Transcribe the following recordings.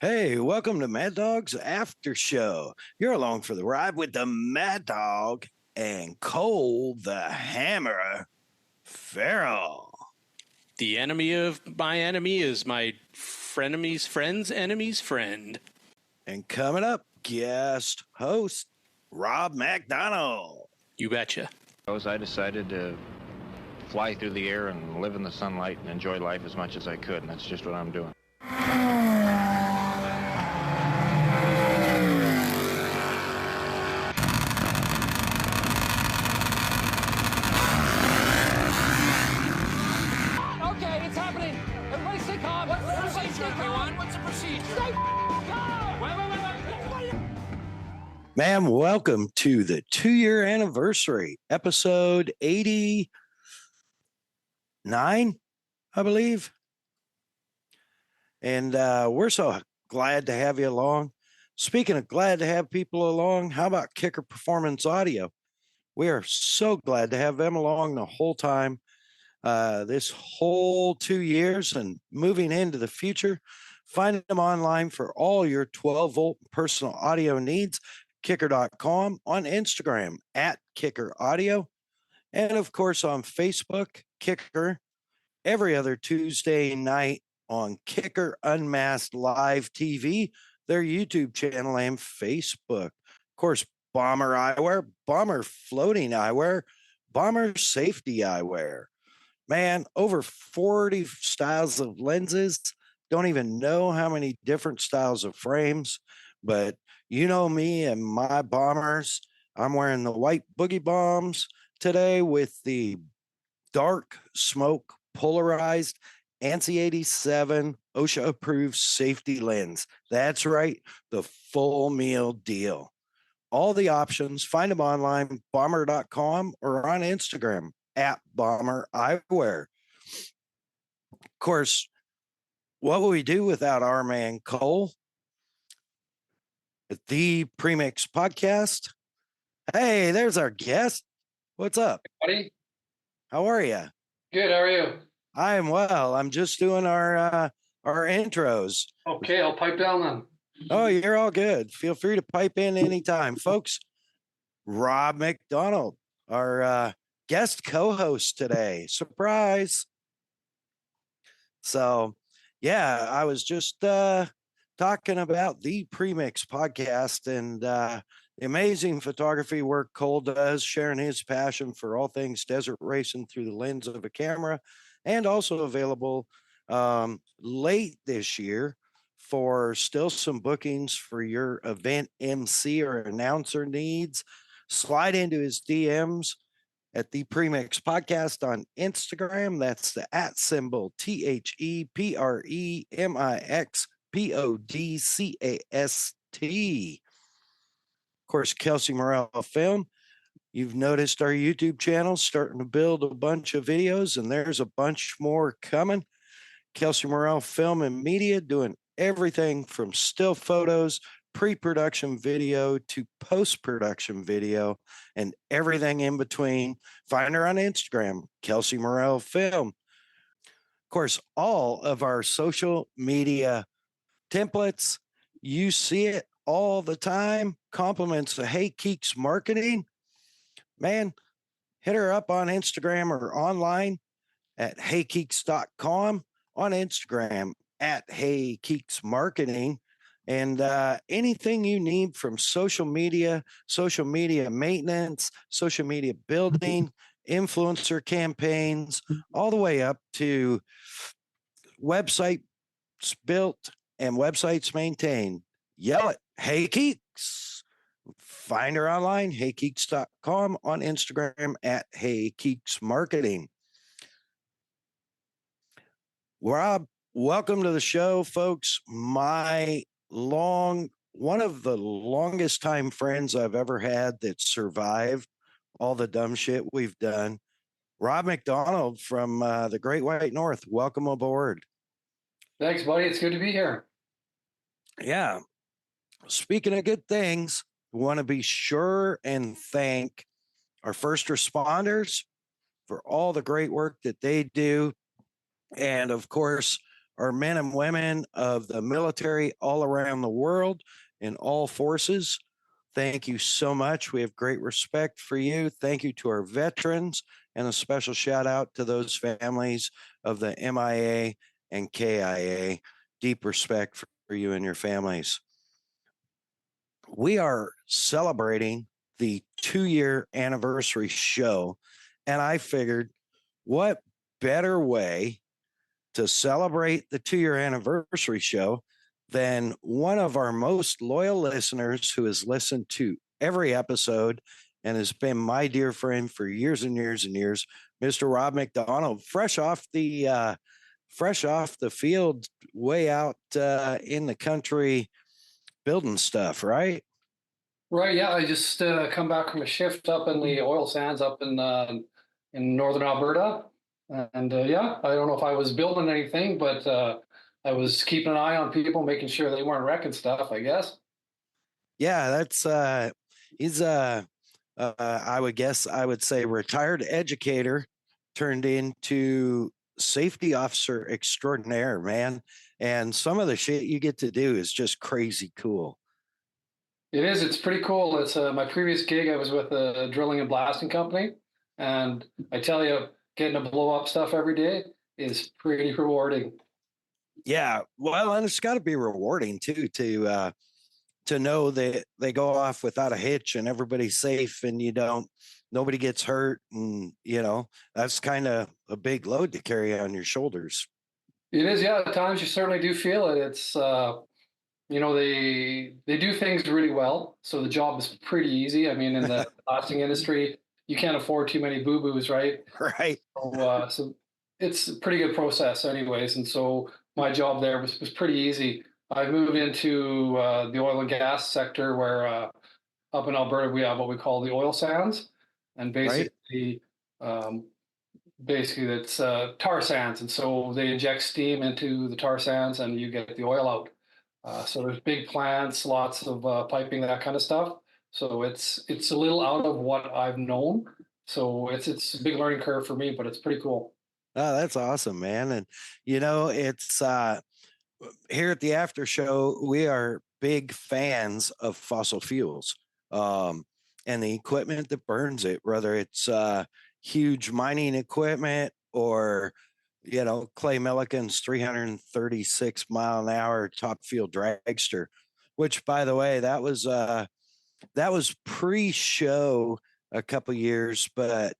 Hey, welcome to MAddOG'S After Show. You're along for the ride with the Mad Dog and Cole the Hammer Farrell. The enemy of my enemy is my frenemy's friend's enemy's friend. And coming up, guest host Rob MacDonald. You betcha. I decided to fly through the air and live in the sunlight and enjoy life as much as I could, and that's just what I'm doing. Okay, it's happening. Everybody stay calm. What's the procedure, everyone? What's the procedure? Stay calm. Wait. Ma'am, welcome to the 2-year anniversary, episode 89, I believe. And we're so glad to have you along. Speaking of glad to have people along, how about Kicker Performance Audio? We are so glad to have them along the whole time, this whole 2 years and moving into the future. Find them online for all your 12-volt personal audio needs, kicker.com, on Instagram at Kicker Audio, and of course on Facebook, Kicker, every other Tuesday night on Kicker Unmasked Live TV, their YouTube channel, and Facebook. Of course, Bomber Eyewear, Bomber Floating Eyewear, Bomber Safety Eyewear. Man, over 40 styles of lenses. Don't even know how many different styles of frames, but you know me and my bombers. I'm wearing the white boogie bombs today with the dark smoke polarized ANSI 87 OSHA approved safety lens. That's right, the full meal deal. All the options, find them online, bomber.com, or on Instagram at Bomber Eyewear. Of course, what will we do without our man Cole? At the Premix Podcast. Hey, there's our guest. What's up, Buddy? how are you? Good, how are you? I am well. I'm just doing our intros. Okay, I'll pipe down then. Oh, you're all good. Feel free to pipe in anytime, folks. Rob MacDonald, our guest co-host today. Surprise. So, yeah, I was just talking about the Premix Podcast and the amazing photography work Cole does, sharing his passion for all things desert racing through the lens of a camera, and also available late this year for still some bookings for your event MC or announcer needs. Slide into his DMs at the Premix Podcast on Instagram. That's the @ symbol ThePremixPodcast. Of course, Kelsey Morel Film. You've noticed our YouTube channel starting to build a bunch of videos, and there's a bunch more coming. Kelsey Morel Film and Media doing everything from still photos, pre-production video to post-production video, and everything in between. Find her on Instagram, Kelsey Morel Film. Of course, all of our social media templates, you see it all the time. Compliments to Hey Keeks Marketing. Man, hit her up on Instagram or online at heykeeks.com, on Instagram at heykeeksmarketing, and anything you need from social media maintenance, social media building, influencer campaigns, all the way up to websites built and websites maintained. Yell it, Hey Keeks. Find her online, heykeeks.com, on Instagram at heykeeksmarketing. Rob, welcome to the show, folks. One of the longest time friends I've ever had that survived all the dumb shit we've done. Rob MacDonald from the Great White North. Welcome aboard. Thanks, buddy. It's good to be here. Yeah. Speaking of good things, we want to be sure and thank our first responders for all the great work that they do. And of course, our men and women of the military all around the world in all forces. Thank you so much. We have great respect for you. Thank you to our veterans, and a special shout out to those families of the MIA and KIA. Deep respect for you and your families. We are celebrating the 2-year anniversary show, and I figured what better way to celebrate the 2-year anniversary show than one of our most loyal listeners who has listened to every episode and has been my dear friend for years and years and years, Mr. Rob MacDonald, fresh off the field, way out in the country building stuff, right? Right. Yeah. I just come back from a shift up in the oil sands up in northern Alberta, and yeah, I don't know if I was building anything, but I was keeping an eye on people, making sure they weren't wrecking stuff, I guess. Yeah, that's he's I would say retired educator turned into safety officer extraordinaire, man. And some of the shit you get to do is just crazy cool. It is. It's pretty cool. It's my previous gig. I was with a drilling and blasting company, and I tell you, getting to blow up stuff every day is pretty rewarding. Yeah, well, and it's got to be rewarding too to know that they go off without a hitch and everybody's safe and nobody gets hurt, and that's kind of a big load to carry on your shoulders. It is. Yeah. At times you certainly do feel it. It's they do things really well, so the job is pretty easy. I mean, in the blasting industry, you can't afford too many boo-boos, right? Right. So it's a pretty good process anyways. And so my job there was pretty easy. I moved into the oil and gas sector where up in Alberta, we have what we call the oil sands. And basically, that's tar sands. And so they inject steam into the tar sands and you get the oil out. So there's big plants, lots of piping, that kind of stuff. So it's a little out of what I've known. So it's a big learning curve for me, but it's pretty cool. Oh, that's awesome, man. And it's here at the after show, we are big fans of fossil fuels and the equipment that burns it, whether it's huge mining equipment or Clay Millican's 336 mile an hour top fuel dragster, which, by the way, that was pre-show a couple years, but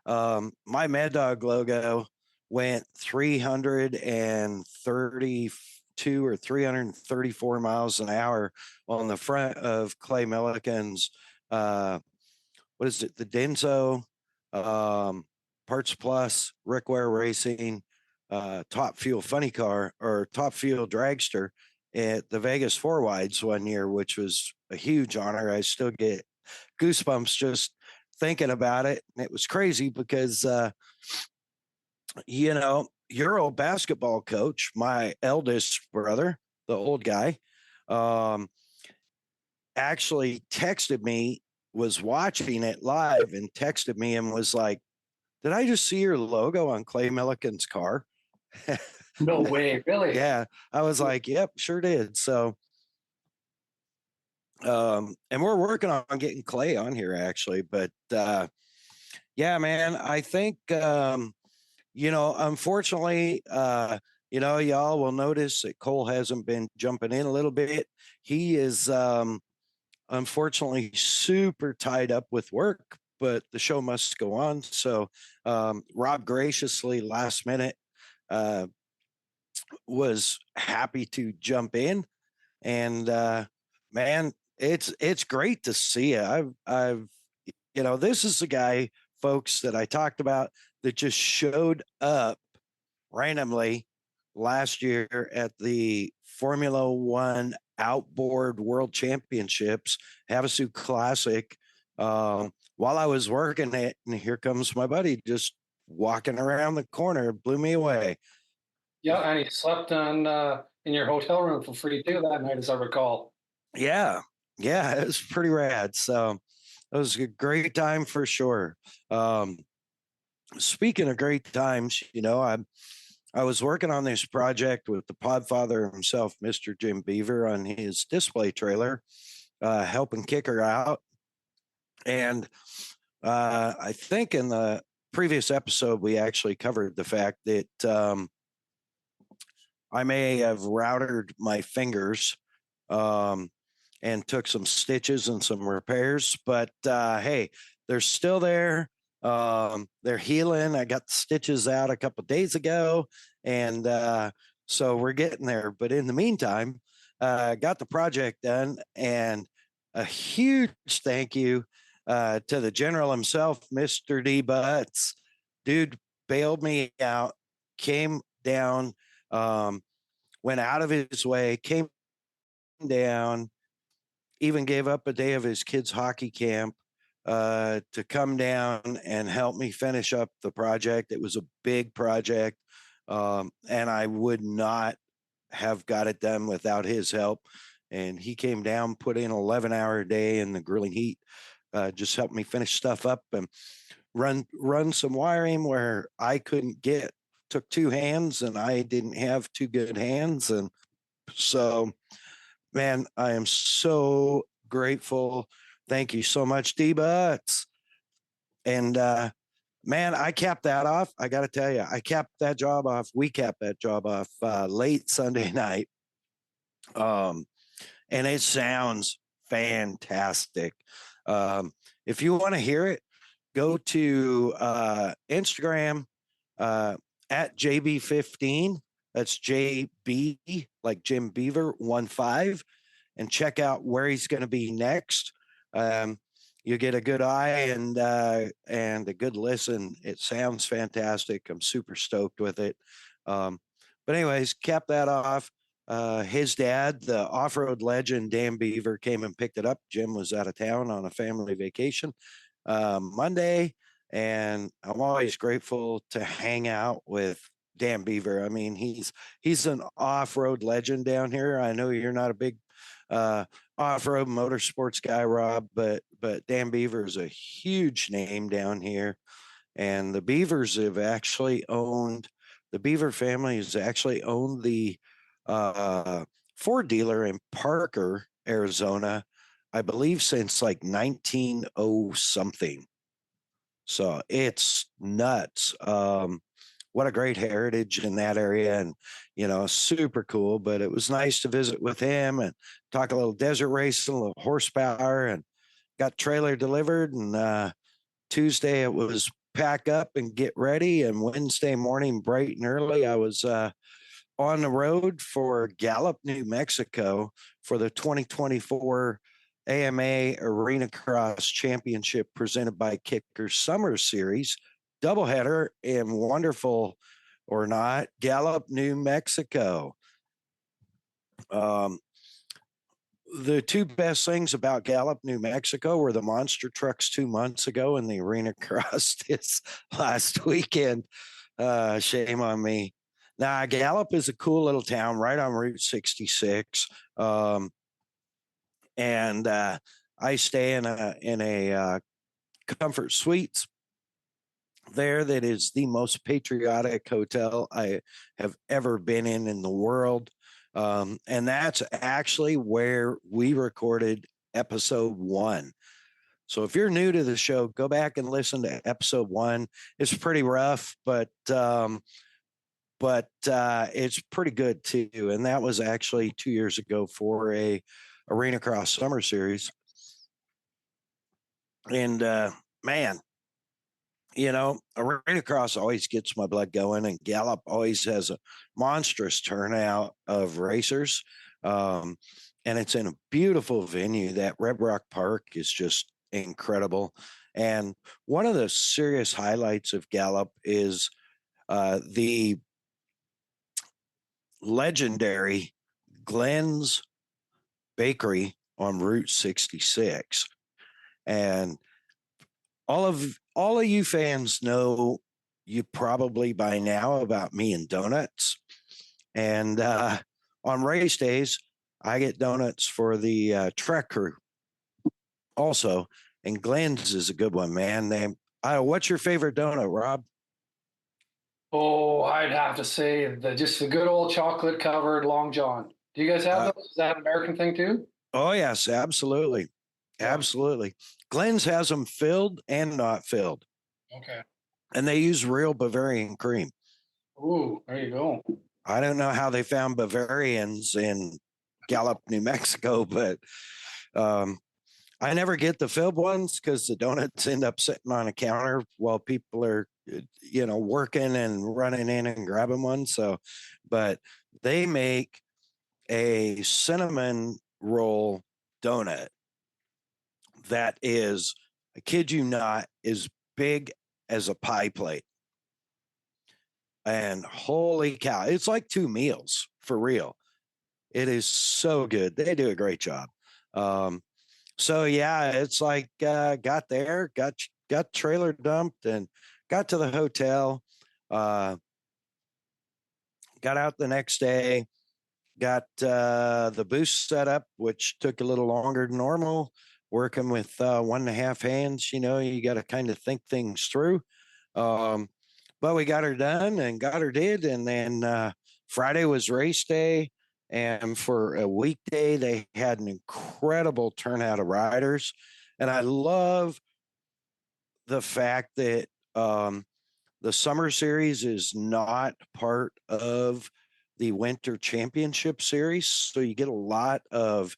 my MAddOG logo went 332 or 334 miles an hour on the front of Clay Millican's what is it, the Denso Parts Plus Rick Ware Racing top fuel funny car or top fuel dragster at the Vegas 4 Wides one year, which was a huge honor. I still get goosebumps just thinking about it. And it was crazy because your old basketball coach, my eldest brother, the old guy, actually texted me, was watching it live and texted me and was like, "Did I just see your logo on Clay Millican's car?" No way, really? Yeah. I was like, "Yep, sure did." So, and we're working on getting Clay on here actually, but yeah, man, I think, unfortunately, y'all will notice that Cole hasn't been jumping in a little bit. He is, unfortunately super tied up with work, but the show must go on. So, Rob graciously last minute, was happy to jump in, and, man, it's great to see you. This is the guy, folks, that I talked about that just showed up randomly last year at the Formula One Outboard World Championships, Havasu Classic, while I was working it. And here comes my buddy just walking around the corner, blew me away. Yeah, and he slept in your hotel room for free too that night, as I recall. Yeah, it was pretty rad. So it was a great time for sure. Speaking of great times, I was working on this project with the podfather himself, Mr. Jim Beaver, on his display trailer, helping Kicker out. And I think in the previous episode, we actually covered the fact that I may have routed my fingers and took some stitches and some repairs, but hey, they're still there. They're healing. I got the stitches out a couple of days ago, and so we're getting there. But in the meantime, got the project done, and a huge thank you to the general himself, Mr. D. Butts. Dude bailed me out, came down, went out of his way, came down, even gave up a day of his kids' hockey camp to come down and help me finish up the project. It was a big project, and I would not have got it done without his help. And he came down, put in an 11-hour day in the grilling heat, just helped me finish stuff up and run some wiring where I couldn't get. Took two hands, and I didn't have two good hands. And so, man, I am so grateful. Thank you so much, D-Butts. And man, I capped that off. I got to tell you, I capped that job off. We capped that job off late Sunday night. And it sounds fantastic. If you want to hear it, go to Instagram at JB15. That's JB, like Jim Beaver, 15, and check out where he's going to be next. You get a good eye and a good listen. It sounds fantastic. I'm super stoked with it. But anyways, cap that off. His dad, the off-road legend Dan Beaver, came and picked it up. Jim was out of town on a family vacation Monday, and I'm always grateful to hang out with Dan Beaver. I mean, he's an off-road legend down here. I know you're not a big off-road motorsports guy, Rob, but Dan Beaver is a huge name down here. And the Beavers have actually owned, the Beaver family has actually owned the Ford dealer in Parker, Arizona, I believe since like 1900 something. So it's nuts. What a great heritage in that area, and super cool. But it was nice to visit with him and talk a little desert racing, a little horsepower, and got trailer delivered. And Tuesday it was pack up and get ready. And Wednesday morning, bright and early, I was on the road for Gallup, New Mexico for the 2024 AMA Arenacross Championship presented by Kicker Summer Series, doubleheader in wonderful or not, Gallup, New Mexico. The two best things about Gallup, New Mexico were the monster trucks 2 months ago and the Arenacross this last weekend. Shame on me. Now, Gallup is a cool little town right on Route 66. And I stay in a Comfort Suites there that is the most patriotic hotel I have ever been in the world. And that's actually where we recorded episode 1. So if you're new to the show, go back and listen to episode 1. It's pretty rough, but it's pretty good too. And that was actually 2 years ago for a Arenacross Summer Series. And man, Arenacross always gets my blood going, and Gallup always has a monstrous turnout of racers. And it's in a beautiful venue. That Red Rock Park is just incredible. And one of the serious highlights of Gallup is the legendary Glenn's Bakery on Route 66. And all of you fans know you probably by now about me and donuts. And on race days, I get donuts for the track crew also. And Glenn's is a good one, man. What's your favorite donut, Rob? Oh, I'd have to say just the good old chocolate covered Long John. Do you guys have Uh, those? Is that an American thing too? oh yes, absolutely, Yeah. absolutely. Glenn's has them filled and not filled, Okay. and they use real Bavarian cream. Ooh, there you go. I don't know how they found Bavarians in Gallup, New Mexico, but um, I never get the filled ones because the donuts end up sitting on a counter while people are, working and running in and grabbing one. So, but they make a cinnamon roll donut that is, I kid you not, as big as a pie plate. And holy cow, it's like 2 meals for real. It is so good. They do a great job. So yeah, it's like got there, got trailer dumped, and got to the hotel. Uh, got out the next day. Got the boost set up, which took a little longer than normal. Working with 1.5 hands, you got to kind of think things through. Um, but we got her done and got her did, and then Friday was race day. And for a weekday, they had an incredible turnout of riders. And I love the fact that the summer series is not part of the winter championship series. So you get a lot of,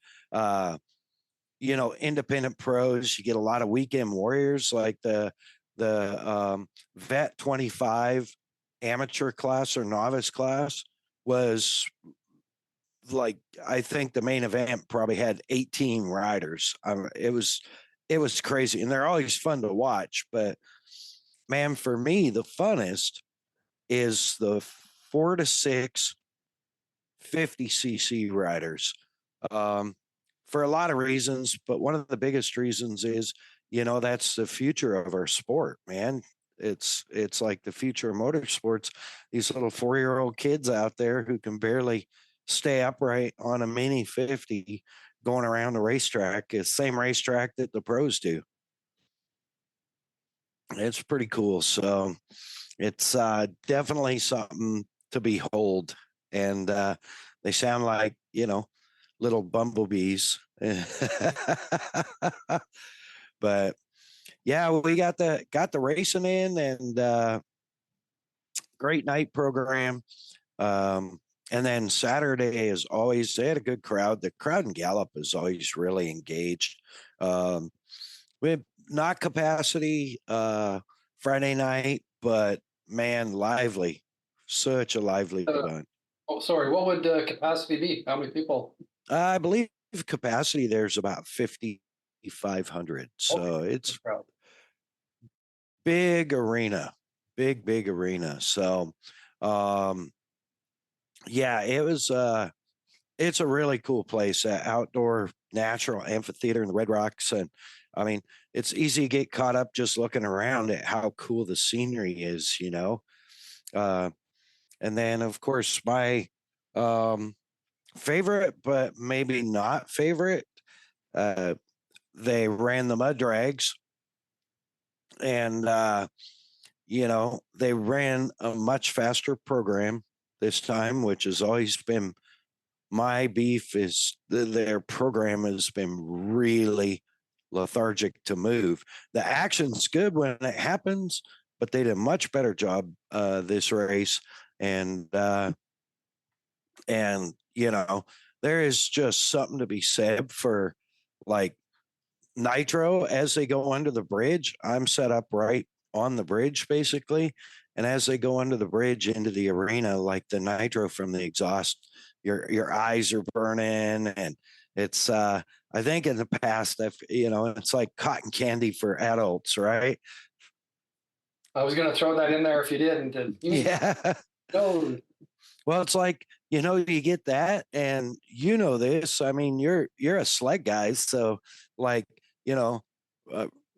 independent pros. You get a lot of weekend warriors like the vet 25 amateur class or novice class was like, I think the main event probably had 18 riders. It was crazy, and they're always fun to watch. But man, for me, the funnest is the 4 to 6 50cc riders. Um, for a lot of reasons, but one of the biggest reasons is, that's the future of our sport, man. It's like the future of motorsports. These little 4-year-old kids out there who can barely stay upright on a mini 50 going around the racetrack, the same racetrack that the pros do. It's pretty cool. So it's definitely something to behold. And they sound like, little bumblebees. But yeah, we got the racing in, and great night program. And then Saturday is always, they had a good crowd. The crowd in Gallup is always really engaged. We had not capacity Friday night, but man, lively. Such a lively event. Oh, sorry. What would capacity be? How many people? I believe capacity there's about 5,500. So Okay. it's Crowd. big arena, big arena. So, yeah, it's a really cool place, outdoor natural amphitheater in the Red Rocks. And I mean, it's easy to get caught up just looking around at how cool the scenery is. Uh, and then of course my, favorite, but maybe not favorite, uh, they ran the mud drags, and they ran a much faster program this time, which has always been my beef. Is their program has been really lethargic to move. The action's good when it happens, but they did a much better job this race. And there is just something to be said for, like, nitro as they go under the bridge. I'm set up right on the bridge basically, and as they go under the bridge into the arena, like the nitro from the exhaust, your eyes are burning. And it's I think in the past, it's like cotton candy for adults, right? I was going to throw that in there if you didn't. Yeah. No. Well, it's like, you get that, and this. I mean, you're a sled guy, so like, uh,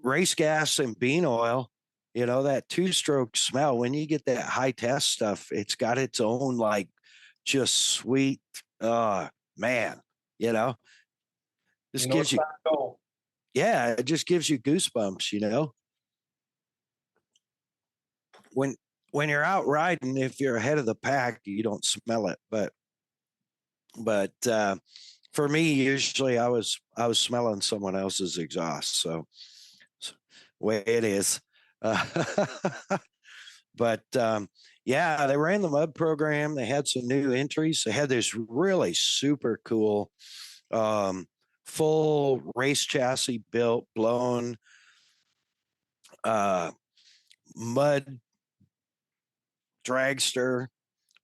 race gas and bean oil, that 2-stroke smell. When you get that high test stuff, it's got its own, like, just sweet. Man, just gives you, Go. yeah, it just gives you goosebumps. When when you're out riding, if you're ahead of the pack, you don't smell it. But for me, usually I was smelling someone else's exhaust. So way it is. But yeah, they ran the mud program. They had some new entries. They had this really super cool full race chassis built, blown mud dragster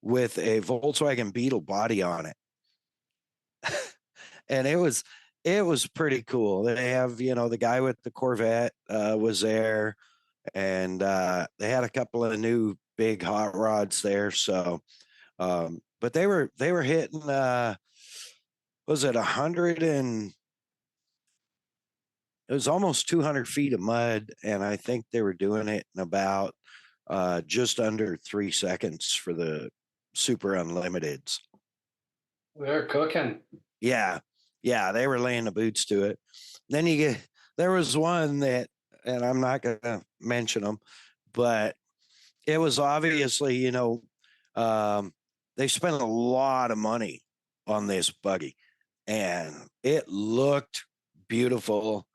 with a Volkswagen Beetle body on it. And it was pretty cool. They have, the guy with the Corvette was there, and they had a couple of new big hot rods there. So but they were hitting was it 100 and it was almost 200 feet of mud, and I think they were doing it in about just under 3 seconds for the super unlimiteds. They're cooking. Yeah, they were laying the boots to it. Then there was one that, and I'm not going to mention them, but it was obviously, they spent a lot of money on this buggy, and it looked beautiful.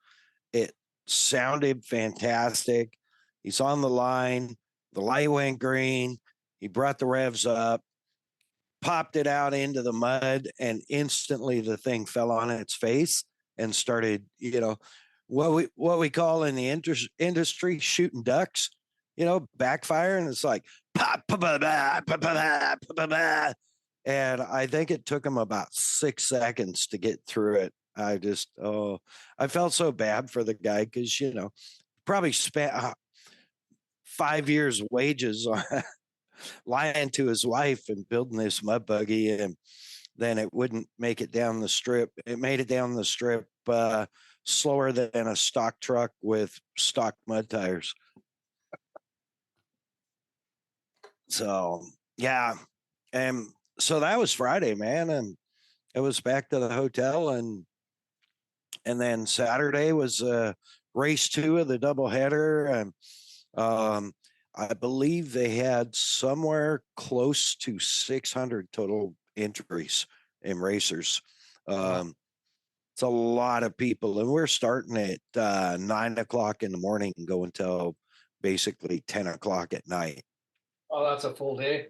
It sounded fantastic. He's on the line. The light went green. He brought the revs up, popped it out into the mud, and instantly the thing fell on its face and started, what we call in the industry shooting ducks, backfire. And it's like pop, and I think it took him about 6 seconds to get through it. I felt so bad for the guy because, probably spent 5 years wages on lying to his wife and building this mud buggy, and then it wouldn't make it down the strip. It made it down the strip slower than a stock truck with stock mud tires. So, yeah. And so that was Friday, man. And it was back to the hotel. And then Saturday was race 2 of the doubleheader. And I believe they had somewhere close to 600 total entries in racers. It's a lot of people. And we're starting at 9 o'clock in the morning and go until basically 10 o'clock at night. Oh, that's a full day.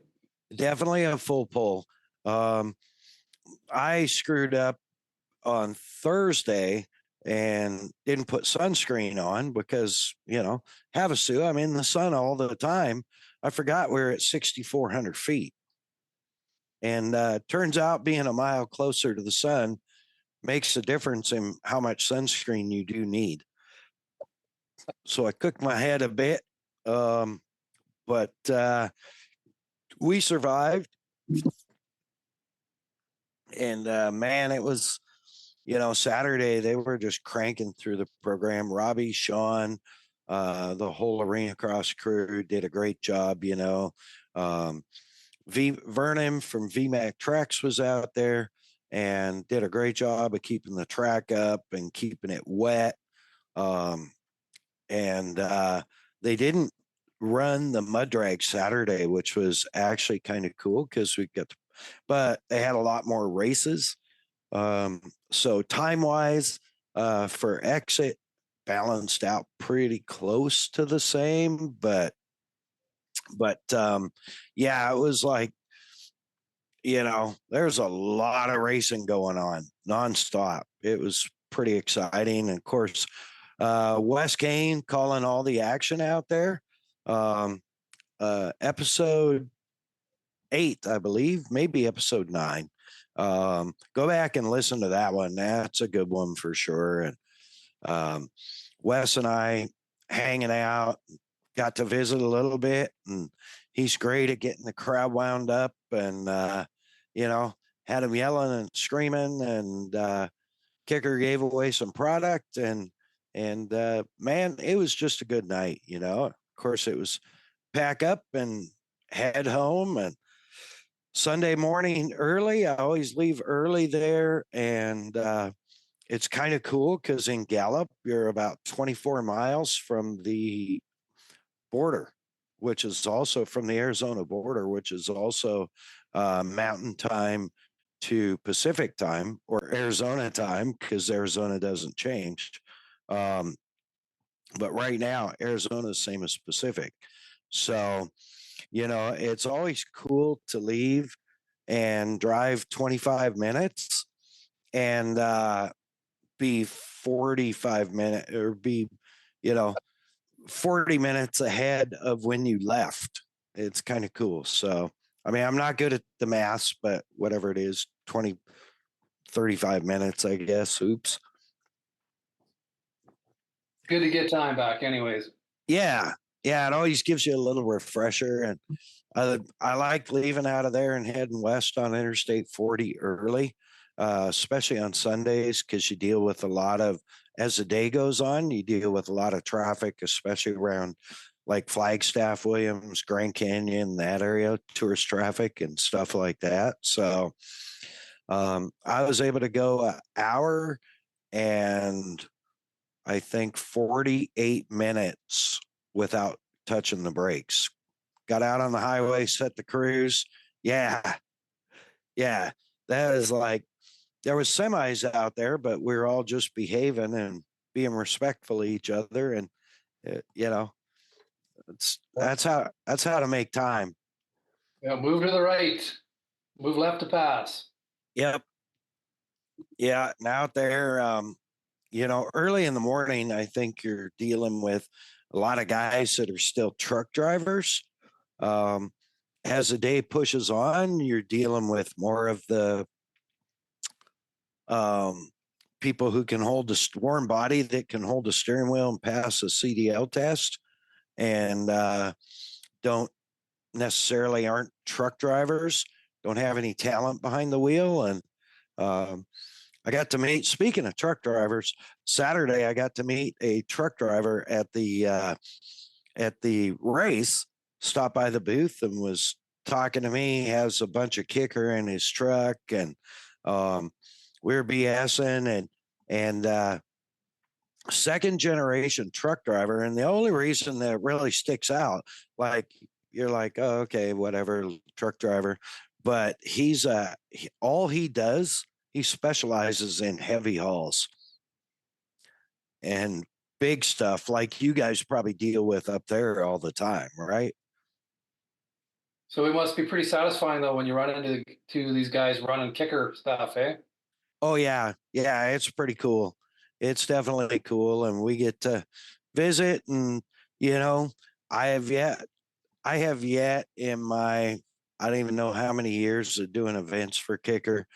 Definitely a full pull. I screwed up on Thursday and didn't put sunscreen on because, Havasu, I'm in the sun all the time. I forgot we're at 6,400 feet. And turns out being a mile closer to the sun makes a difference in how much sunscreen you do need. So I cooked my head a bit. But we survived. And man, it was, Saturday, they were just cranking through the program. Robbie, Sean, the whole Arenacross crew did a great job, Vernon from VMAC Tracks was out there and did a great job of keeping the track up and keeping it wet. And they didn't run the mud drag Saturday, which was actually kind of cool because but they had a lot more races. So time wise, for exit, balanced out pretty close to the same, but yeah, it was like, there's a lot of racing going on nonstop. It was pretty exciting. And of course, Wes Kane calling all the action out there. Episode 8, I believe, maybe episode 9. Go back and listen to that one. That's a good one for sure. And Wes and I hanging out, got to visit a little bit, and he's great at getting the crowd wound up and had him yelling and screaming, and Kicker gave away some product, and man, it was just a good night. Of course it was pack up and head home. And Sunday morning early, I always leave early there, and it's kind of cool because in Gallup, you're about 24 miles from the border which is also from the Arizona border, which is also Mountain Time to Pacific Time, or Arizona time, because Arizona doesn't change. But right now, Arizona is same as Pacific. So, it's always cool to leave and drive 25 minutes and be 45 minutes or be, 40 minutes ahead of when you left. It's kind of cool. So, I mean, I'm not good at the math, but whatever it is, 20, 35 minutes, I guess. Oops. Good to get time back, anyways. Yeah. Yeah. It always gives you a little refresher. And I like leaving out of there and heading west on Interstate 40 early, especially on Sundays, because you deal with a lot of, as the day goes on, you deal with a lot of traffic, especially around like Flagstaff, Williams, Grand Canyon, that area, tourist traffic and stuff like that. So I was able to go an hour and I think 48 minutes without touching the brakes. Got out on the highway, set the cruise. Yeah. Yeah. That is like, there was semis out there, but we were all just behaving and being respectful to each other. And, that's how to make time. Yeah, move to the right, move left to pass. Yep. Yeah. And out there, early in the morning, I think you're dealing with a lot of guys that are still truck drivers. As the day pushes on, you're dealing with more of the people who can hold a warm body that can hold a steering wheel and pass a CDL test, and don't necessarily aren't truck drivers, don't have any talent behind the wheel. And I got to meet, speaking of truck drivers, Saturday I got to meet a truck driver at the race, stopped by the booth and was talking to me. He has a bunch of kicker in his truck, and we were BSing and second generation truck driver. And the only reason that really sticks out, like you're like, oh, okay, whatever, truck driver, but he's all he does, he specializes in heavy hauls and big stuff like you guys probably deal with up there all the time, right? So it must be pretty satisfying though when you run into these guys running kicker stuff, eh? Oh yeah, yeah, it's pretty cool. It's definitely cool, and we get to visit. And I have yet in my, I don't even know how many years of doing events for kicker,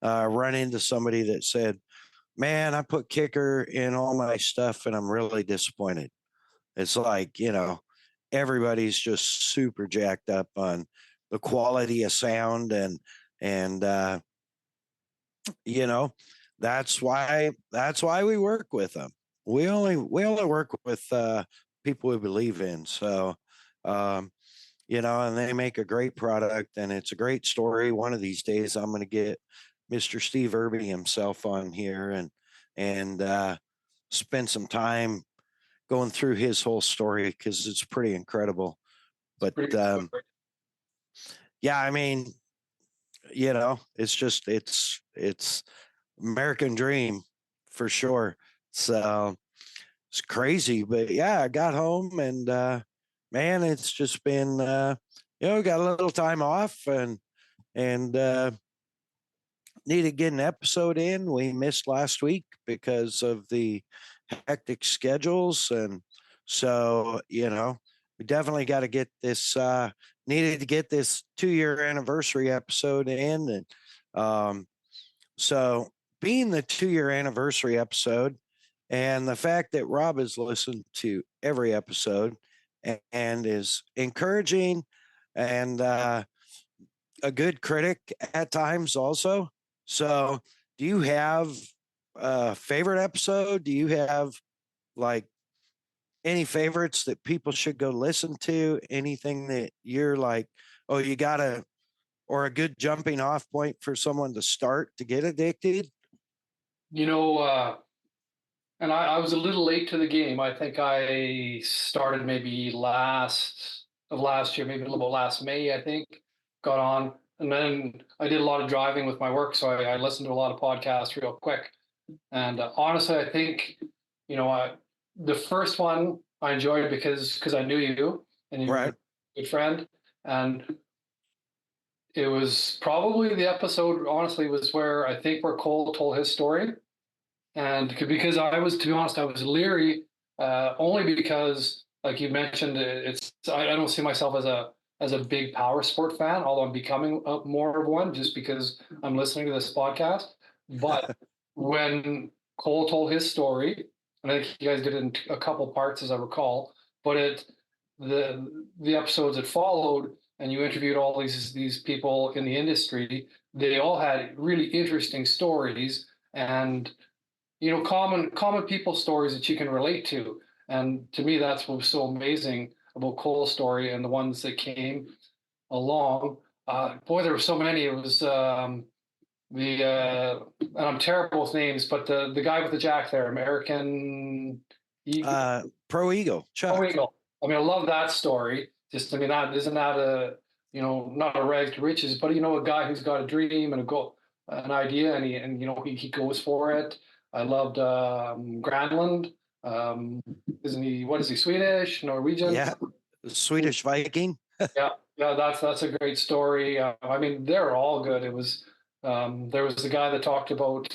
run into somebody that said, "Man, I put kicker in all my stuff, and I'm really disappointed." It's like, everybody's just super jacked up on the quality of sound, and you know, that's why we work with them. We only work with people we believe in. So um, and they make a great product, and it's a great story. One of these days I'm gonna get Mr. Steve Irby himself on here and spend some time going through his whole story, because it's pretty incredible. But yeah, I mean, it's just it's American dream for sure. So it's crazy, but yeah, I got home and man, it's just been got a little time off and need to get an episode in. We missed last week because of the hectic schedules, and so we definitely got to get this needed to get this 2-year anniversary episode in. And so being the 2-year anniversary episode, and the fact that Rob has listened to every episode and is encouraging and a good critic at times also. So do you have a favorite episode? Do you have like any favorites that people should go listen to? Anything that you're like, oh, you gotta, or a good jumping off point for someone to start to get addicted? And I was a little late to the game. I think I started maybe last of last year, maybe a little bit last May, I think, got on. And then I did a lot of driving with my work, so I listened to a lot of podcasts real quick. And honestly, I think, the first one I enjoyed because I knew you and you were Right. a good friend. And it was probably the episode, honestly, was where Cole told his story. And because to be honest, I was leery, only because, like you mentioned, I don't see myself as a big power sport fan, although I'm becoming more of one just because I'm listening to this podcast. But when Cole told his story, and I think you guys did it in a couple parts, as I recall, but the episodes that followed, and you interviewed all these people in the industry, they all had really interesting stories and common people stories that you can relate to. And to me, that's what was so amazing about Cole's story and the ones that came along. Boy, there were so many. It was and I'm terrible with names, but the guy with the jack there, American Eagle. Pro Eagle, Chuck. Pro Eagle. I mean, I love that story. Just, I mean, that isn't that a not a rag to riches, but a guy who's got a dream and an idea, and he goes for it. I loved Granlund. Isn't he? What is he? Swedish, Norwegian? Yeah, Swedish Viking. Yeah, that's a great story. I mean, they're all good. It was there was the guy that talked about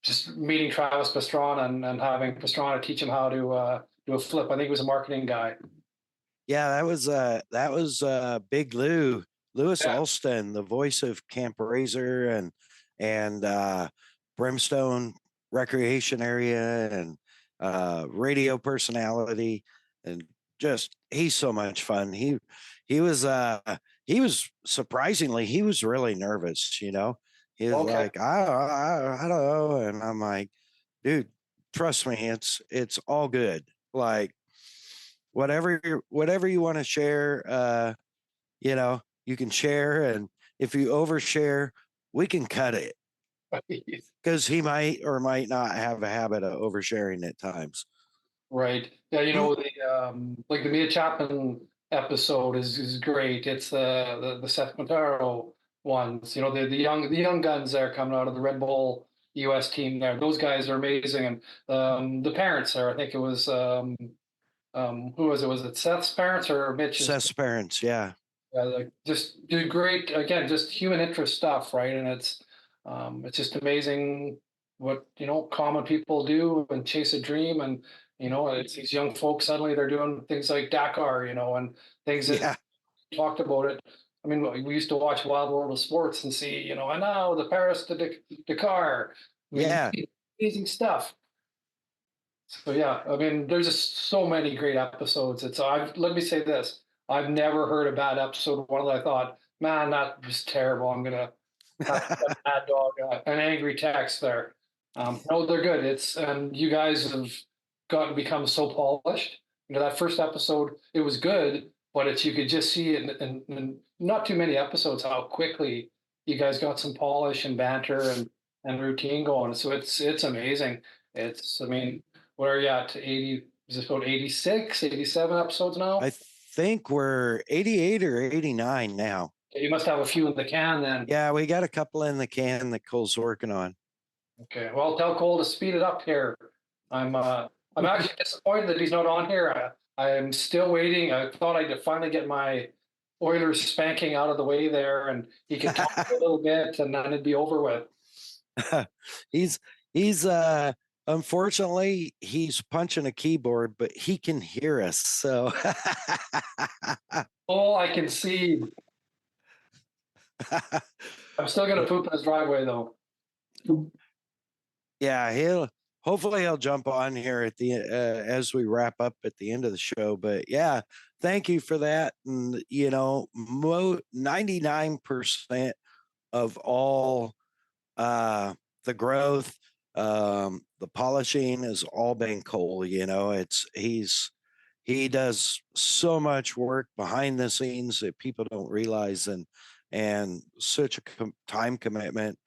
just meeting Travis Pastrana and having Pastrana teach him how to do a flip. I think he was a marketing guy. Yeah, that was Big Lewis Yeah. Alston, the voice of Camp Razor and Brimstone Recreation Area and radio personality, and just he's so much fun. He was surprisingly, he was really nervous. He was Okay. like, I don't know, and I'm like, dude, trust me, it's all good. Like whatever you want to share, you can share, and if you overshare, we can cut it, because he might or might not have a habit of oversharing at times. Right. Yeah, the like the Mia Chapman episode is great. It's the Seth Montero ones. The young guns there coming out of the Red Bull US team there. Those guys are amazing. And the parents there, I think it was who was it? Was it Seth's parents or Mitch's? Seth's parents, yeah. Like just do great, again, just human interest stuff, right? And it's just amazing what common people do and chase a dream. And it's these young folks, suddenly they're doing things like Dakar, and things that Yeah. talked about it. I mean, we used to watch Wild World of Sports and see, and now the Paris to Dakar. I mean, Yeah. amazing stuff. So yeah, I mean, there's just so many great episodes. Let me say this: I've never heard a bad episode. One that I thought, man, that was terrible. I'm gonna have a mad dog, an angry text there. No, they're good. And you guys have become so polished. That first episode, it was good, but you could just see it in not too many episodes how quickly you guys got some polish and banter and routine going. So it's amazing. I mean, where are you at? 80? Is this about 86, 87 episodes now? I think we're 88 or 89 now. You must have a few in the can then. Yeah, we got a couple in the can that Cole's working on. Okay, well, tell Cole to speed it up here. I'm actually disappointed that he's not on here. I am still waiting. I thought I'd finally get my Oilers spanking out of the way there, and he could talk a little bit, and then it'd be over with. He's unfortunately he's punching a keyboard, but he can hear us. So Oh, I can see. I'm still gonna poop in his driveway though. Yeah, hopefully he'll jump on here at the as we wrap up at the end of the show. But yeah, thank you for that. And 99% of all the growth, the polishing has all been Cole. He does so much work behind the scenes that people don't realize, and such a time commitment.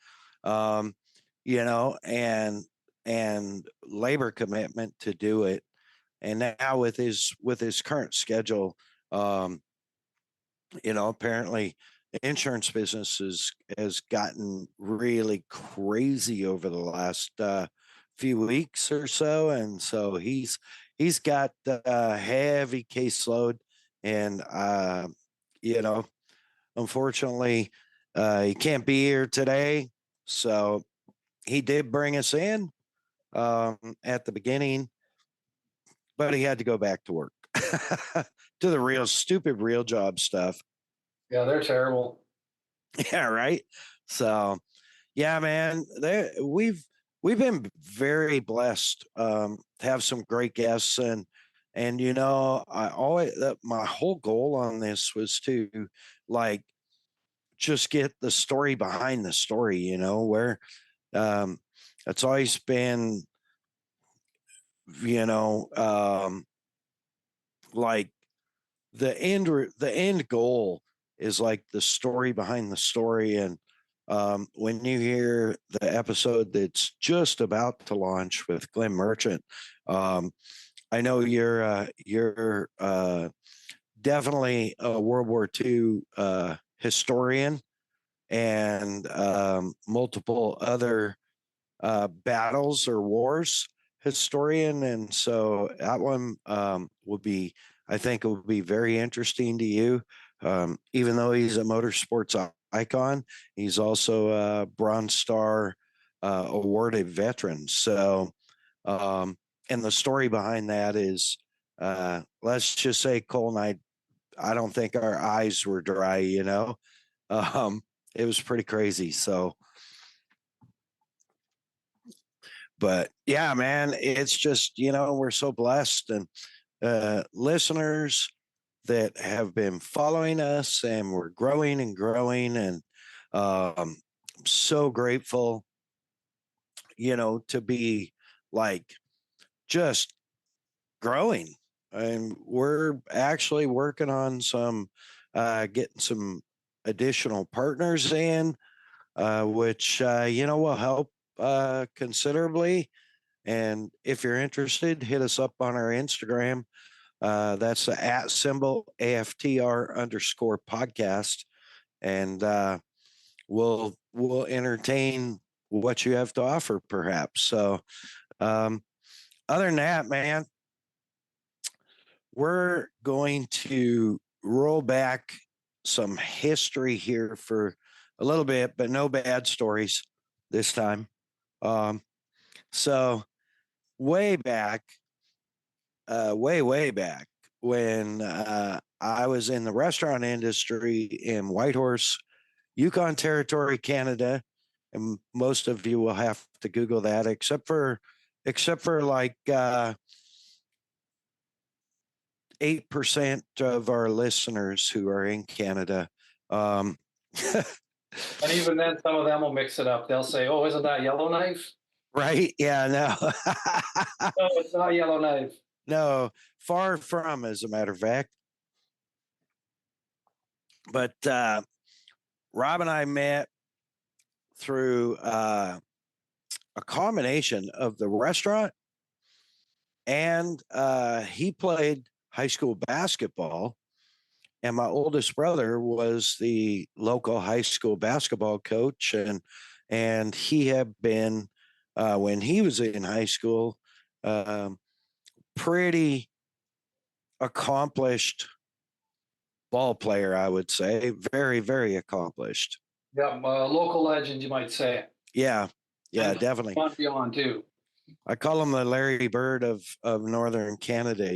And labor commitment to do it. and now with his current schedule, apparently the insurance business has gotten really crazy over the last few weeks or so, and so he's got a heavy caseload, and unfortunately, he can't be here today. So he did bring us in at the beginning, but he had to go back to work to the real stupid real job stuff. Yeah, they're terrible. Yeah, right. So, yeah, man, we've been very blessed to have some great guests, and I always my whole goal on this was to like just get the story behind the story, where it's always been, you know, um, like the end goal is like the story behind the story. And when you hear the episode that's just about to launch with Glenn Merchant, I know you're definitely a World War II historian, and multiple other battles or wars historian, and so that one would be, I think it would be very interesting to you. Even though he's a motorsports icon, he's also a Bronze Star awarded veteran. So, and the story behind that is, let's just say Cole and I don't think our eyes were dry. It was pretty crazy. So, but yeah, man, it's just, we're so blessed, and listeners that have been following us, and we're growing and growing, and I'm so grateful, to be like just growing. And we're actually working on some getting some additional partners in, which will help considerably. And if you're interested, hit us up on our Instagram. That's the @ AFTR_podcast, and we'll entertain what you have to offer, perhaps. So, other than that, man, we're going to roll back some history here for a little bit, but no bad stories this time. So way back, way back when I was in the restaurant industry in Whitehorse, Yukon Territory, Canada, and most of you will have to Google that, except for like 8% of our listeners who are in Canada. And even then, some of them will mix it up. They'll say, "Oh, isn't that Yellowknife?" Right? Yeah, no. No, it's not Yellowknife. No, far from, as a matter of fact. But Rob and I met through a combination of the restaurant, and he played high school basketball, and my oldest brother was the local high school basketball coach, and he had been when he was in high school, pretty accomplished ball player, I would say. Very, very accomplished. Yeah, local legend, you might say. Yeah, And definitely. Beyond too. I call him the Larry Bird of Northern Canada.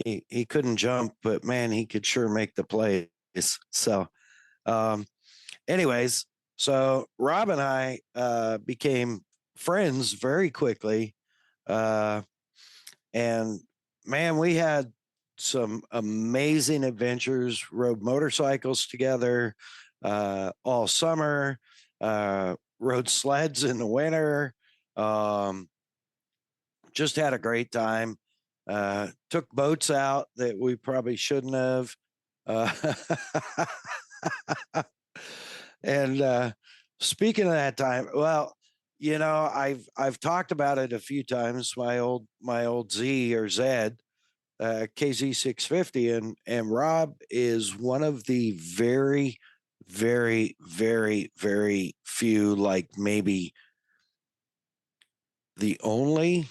He couldn't jump, but man, he could sure make the plays. So, anyways, so Rob and I became friends very quickly, and man, we had some amazing adventures. Rode motorcycles together all summer. Rode sleds in the winter. Just had a great time. Took boats out that we probably shouldn't have. And speaking of that time, well, I've talked about it a few times. My old Z or Z, KZ 650, and Rob is one of the very, very, very, very few, like maybe the only,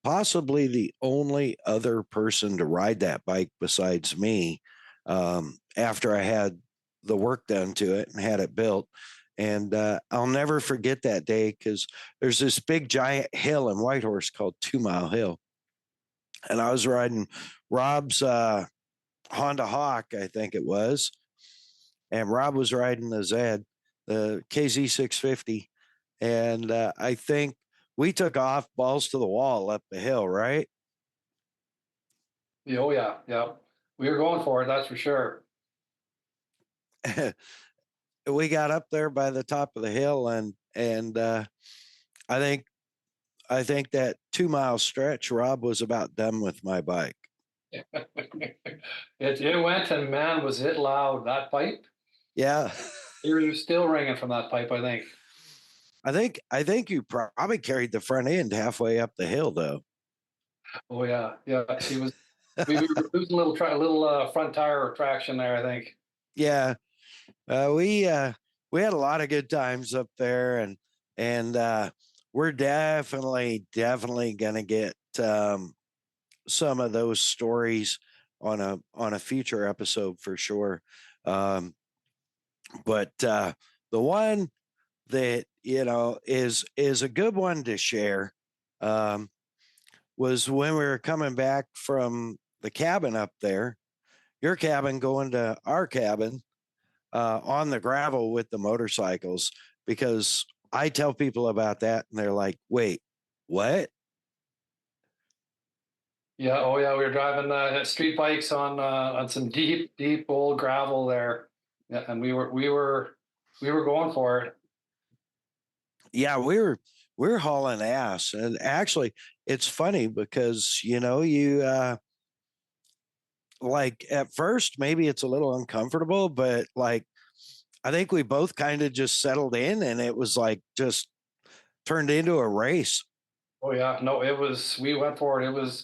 possibly the only other person to ride that bike besides me. After I had the work done to it and had it built. And I'll never forget that day because there's this big giant hill in Whitehorse called 2 Mile Hill. And I was riding Rob's Honda Hawk, I think it was. And Rob was riding the Z, the KZ 650. And I think we took off balls to the wall up the hill, right? Oh, yeah. Yeah. We were going for it. That's for sure. We got up there by the top of the hill, and I think that 2 mile stretch, Rob was about done with my bike. It went, and man, was it loud, that pipe. Yeah. You're still ringing from that pipe, I think. I think you probably carried the front end halfway up the hill, though. Oh yeah, yeah. She was. We were losing a little front tire traction there, I think. Yeah, we had a lot of good times up there, and we're definitely gonna get some of those stories on a future episode for sure. But the one that is a good one to share was when we were coming back from the cabin up there, your cabin going to our cabin on the gravel with the motorcycles, because I tell people about that and they're like, wait, what? Yeah. Oh yeah. We were driving street bikes on some deep old gravel there. Yeah, and we were going for it. Yeah, we were hauling ass. And actually it's funny because you like at first maybe it's a little uncomfortable, but like I think we both kind of just settled in and it was like just turned into a race. Oh yeah. No, we went for it. It was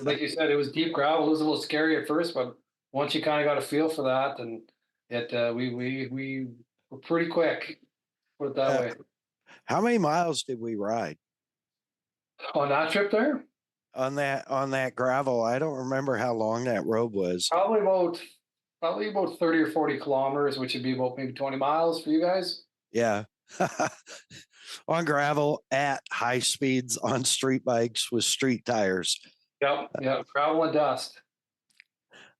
like you said, it was deep gravel. It was a little scary at first, but once you kind of got a feel for that, and we were pretty quick, put it that way. How many miles did we ride On that trip there? on that gravel? I don't remember how long that road was. Probably about 30 or 40 kilometers, which would be about maybe 20 miles for you guys. Yeah. On gravel at high speeds on street bikes with street tires. Yep. Yeah. Gravel and dust.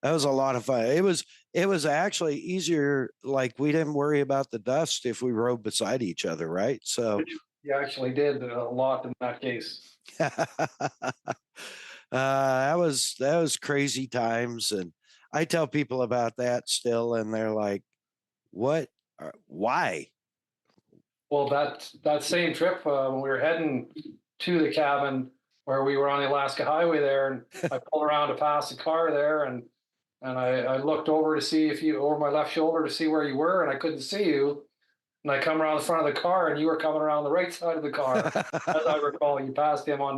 That was a lot of fun. It was actually easier. Like we didn't worry about the dust if we rode beside each other, right? So You actually did a lot in that case. that was crazy times, and I tell people about that still, and they're like, "What? Why?" Well, that same trip when we were heading to the cabin where we were on the Alaska Highway there, and I pulled around to pass the car there, and I looked over to see over my left shoulder to see where you were, and I couldn't see you. And I come around the front of the car, and you were coming around the right side of the car. As I recall, you passed him on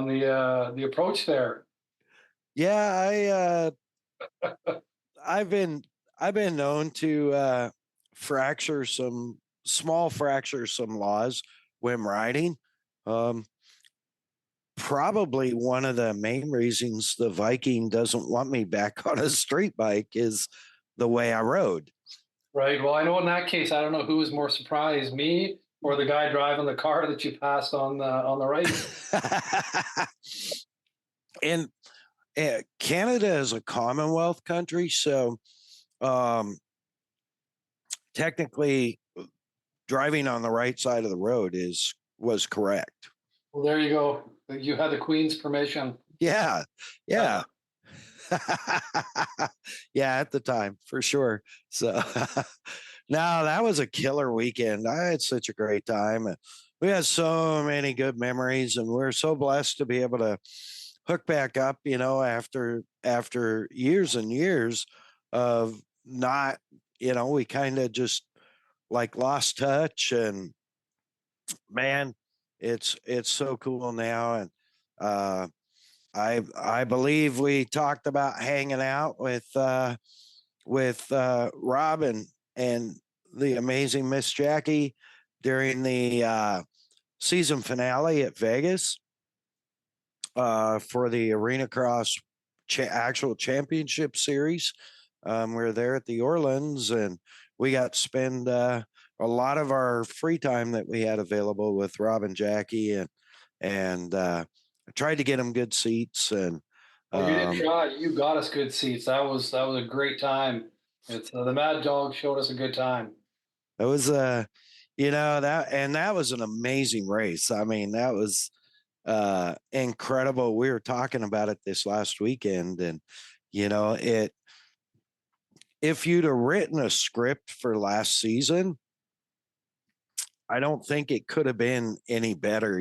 the approach there. Yeah, I've been known to fracture some laws when riding. Probably one of the main reasons the Viking doesn't want me back on a street bike is the way I rode. Right. Well, I know in that case, I don't know who was more surprised, me or the guy driving the car that you passed on the right. And Canada is a Commonwealth country, so technically driving on the right side of the road was correct. Well, there you go. You had the Queen's permission. Yeah. Yeah, at the time for sure. So now that was a killer weekend. I had such a great time. We had so many good memories, and we're so blessed to be able to hook back up, after years and years of not, we kind of just like lost touch, and man, it's so cool now. And uh, I believe we talked about hanging out with Rob and the amazing Miss Jackie during the season finale at Vegas for the Arenacross actual championship series. We were there at the Orleans, and we got to spend a lot of our free time that we had available with Rob and Jackie, and I tried to get them good seats. And Oh, you did try. You got us good seats. That was a great time. It's the Mad Dog showed us a good time. it was that was an amazing race. I mean, that was incredible. We were talking about it this last weekend, and it if you'd have written a script for last season, I don't think it could have been any better.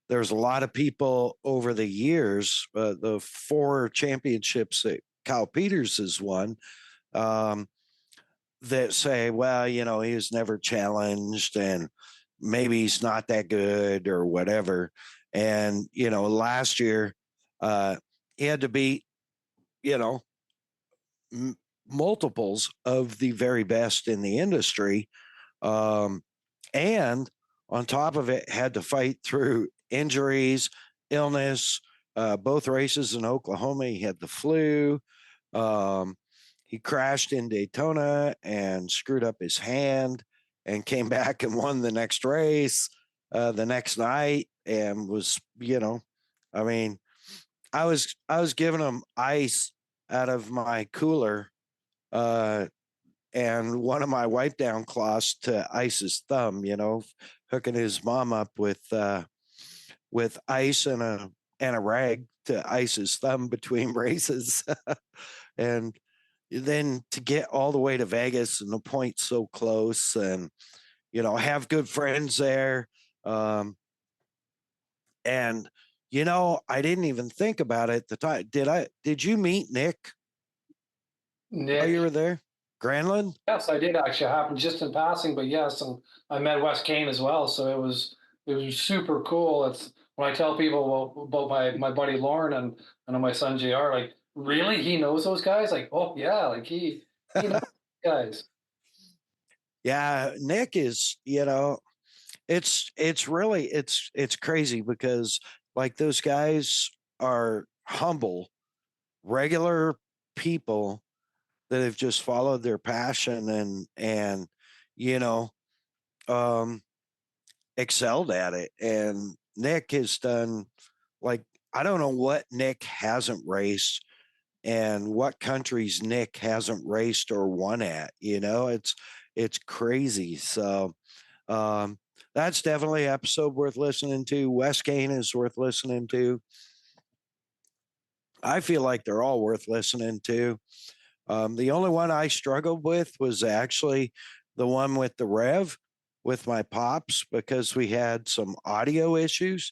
There's a lot of people over the years, the 4 championships that Kyle Peters has won, that say, well, he was never challenged and maybe he's not that good or whatever. And, last year, he had to beat, multiples of the very best in the industry. And on top of it, had to fight through injuries, illness. Both races in Oklahoma, he had the flu. He crashed in Daytona and screwed up his hand and came back and won the next race the next night, and was, I mean, I was giving him ice out of my cooler and one of my wipe down cloths to ice his thumb, hooking his mom up with ice and a rag to ice his thumb between races. And then to get all the way to Vegas and the point so close, and have good friends there. And I didn't even think about it at the time. Did you meet Nick while you were Nick, there? Granlund? yes, I did actually. It happened just in passing, but yes, and I met Wes Kane as well. So it was super cool. It's when I tell people about my buddy Lorin and my son JR, like, really, he knows those guys? Like, oh yeah, like he knows those guys. Yeah, Nick is, it's really it's crazy because like those guys are humble, regular people that have just followed their passion and you know um excelled at it. And Nick has done, like, I don't know what Nick hasn't raced and what countries Nick hasn't raced or won at. It's crazy. So um that's definitely an episode worth listening to. Wes Kane is worth listening to. I feel like they're all worth listening to. The only one I struggled with was actually the one with the Rev with my pops, because we had some audio issues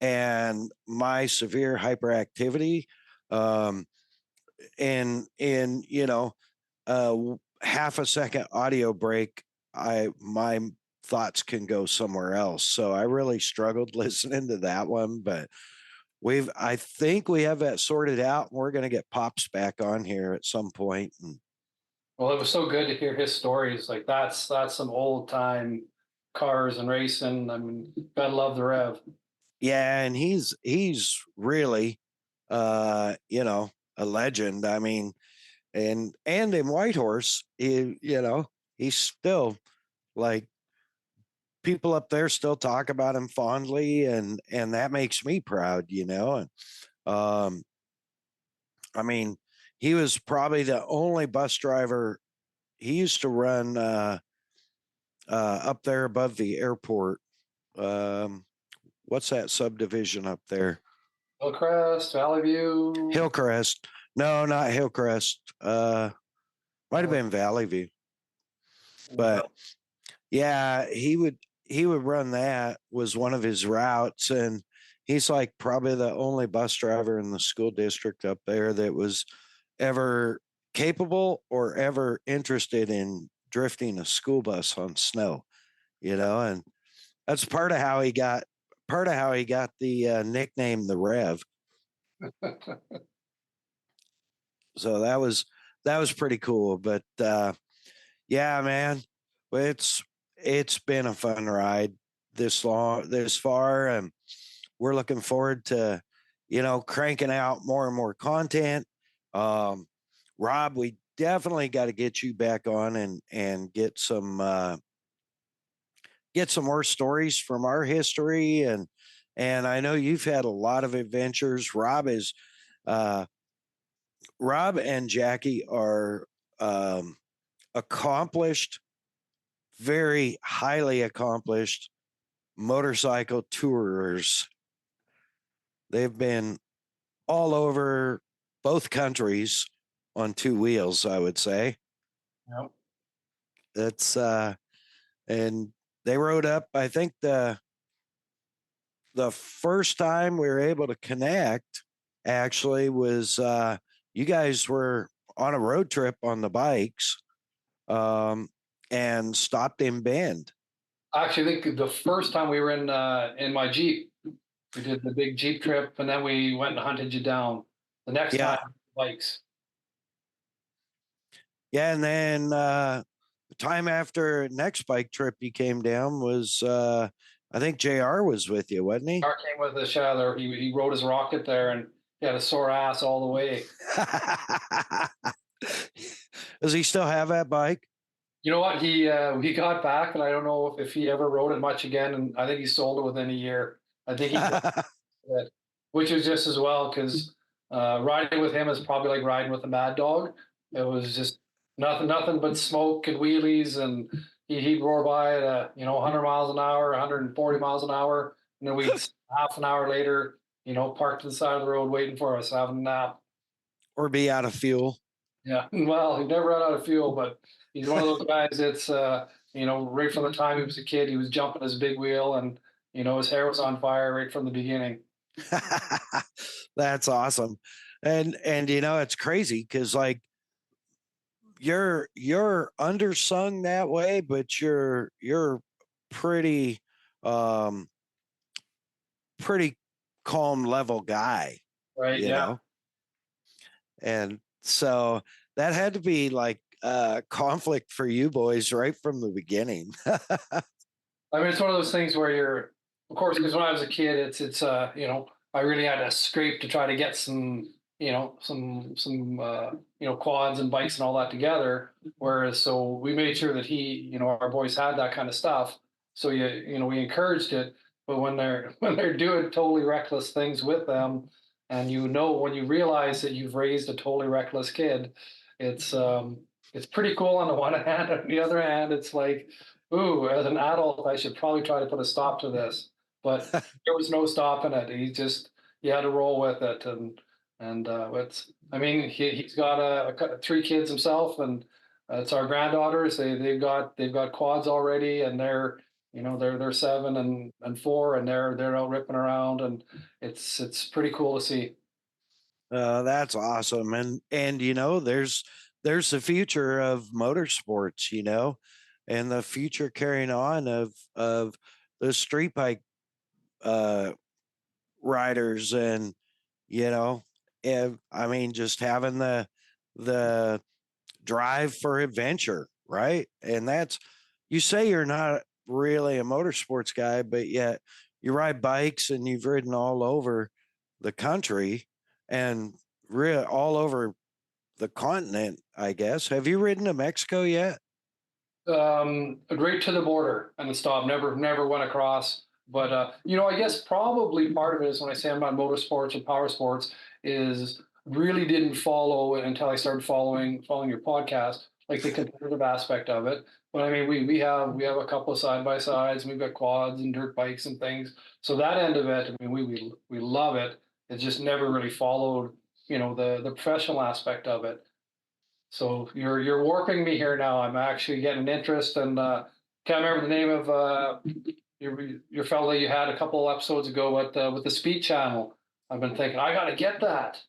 and my severe hyperactivity. Um, in half a second audio break, my thoughts can go somewhere else. So I really struggled listening to that one, but I think we have that sorted out. We're going to get Pops back on here at some point. And Well, it was so good to hear his stories. Like that's some old time cars and racing. I mean, gotta love the Rev. yeah, and he's really a legend. I mean, and in Whitehorse, he's still, like, people up there still talk about him fondly, and that makes me proud. And I mean, he was probably the only bus driver. He used to run up there above the airport. What's that subdivision up there? Hillcrest, Valley View. Hillcrest. No, not Hillcrest. Might have been Valley View. But yeah, he would run that, was one of his routes. And he's like probably the only bus driver in the school district up there that was ever capable or ever interested in drifting a school bus on snow. and that's part of how he got the nickname the Rev. So that was pretty cool. But yeah, man, it's been a fun ride this far, and we're looking forward to cranking out more and more content. Rob, we definitely got to get you back on and get some more stories from our history, and I know you've had a lot of adventures. Rob and Jackie are accomplished, very highly accomplished motorcycle tourers. They've been all over both countries on two wheels, I would say. Yep. That's and they rode up, I think the first time we were able to connect actually was you guys were on a road trip on the bikes and stopped in Bend. Actually, I think the first time we were in my Jeep, we did the big Jeep trip, and then we went and hunted you down. The next time, bikes. Yeah, and then the time after next bike trip you came down was I think JR was with you, wasn't he? JR came with us. Yeah, he rode his rocket there, and he had a sore ass all the way. Does he still have that bike? You know what? He got back, and I don't know if he ever rode it much again. And I think he sold it within a year. I think he did, which was just as well, because riding with him is probably like riding with a mad dog. It was just nothing but smoke and wheelies, and he'd roar by at 100 miles an hour, 140 miles an hour, and then we'd half an hour later, parked to the side of the road waiting for us, having a nap. Or be out of fuel. Yeah, well, he never ran out of fuel, but he's one of those guys that's, right from the time he was a kid, he was jumping his big wheel, and, his hair was on fire right from the beginning. That's awesome. And it's crazy because like you're undersung that way, but you're pretty pretty calm level guy. Right. Yeah. And so that had to be like conflict for you boys right from the beginning. I mean, it's one of those things where of course, because when I was a kid, it's I really had to scrape to try to get some quads and bikes and all that together. Whereas, so we made sure that our boys had that kind of stuff. So we encouraged it. But when they're doing totally reckless things with them, and when you realize that you've raised a totally reckless kid, it's pretty cool on the one hand. On the other hand, it's like, ooh, as an adult, I should probably try to put a stop to this. But there was no stopping it. You had to roll with it, and he's got 3 kids himself, and it's our granddaughters. They've got quads already, and they're 7 and 4, and they're out ripping around, and it's pretty cool to see. That's awesome. And there's the future of motorsports, and the future carrying on of the street bike riders, and just having the drive for adventure, right? And you say you're not really a motorsports guy, but yet you ride bikes and you've ridden all over the country and all over the continent, I guess. Have you ridden to Mexico yet? Right to the border and then stopped. Never went across. But I guess probably part of it is when I say I'm on motorsports and power sports is really didn't follow it until I started following your podcast, like the competitive aspect of it. But I mean, we have a couple of side by sides, and we've got quads and dirt bikes and things. So that end of it, I mean, we love it. It just never really followed, the professional aspect of it. So you're warping me here now. I'm actually getting interest, and can't remember the name of your fellow that you had a couple of episodes ago with the Speed Channel. I've been thinking I got to get that.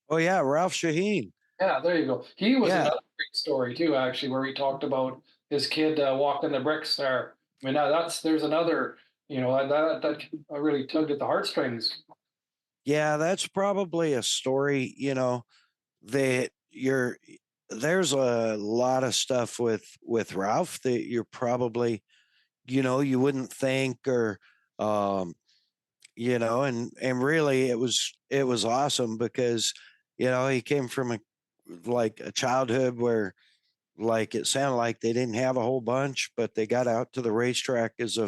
Oh yeah, Ralph Shaheen. Yeah, there you go. He was another great story too, actually, where he talked about his kid walking the bricks there. I mean, there's another, that really tugged at the heartstrings. Yeah, that's probably a story, that there's a lot of stuff with Ralph that you're probably, you wouldn't think, or um and really it was awesome because he came from a childhood where, like, it sounded like they didn't have a whole bunch, but they got out to the racetrack as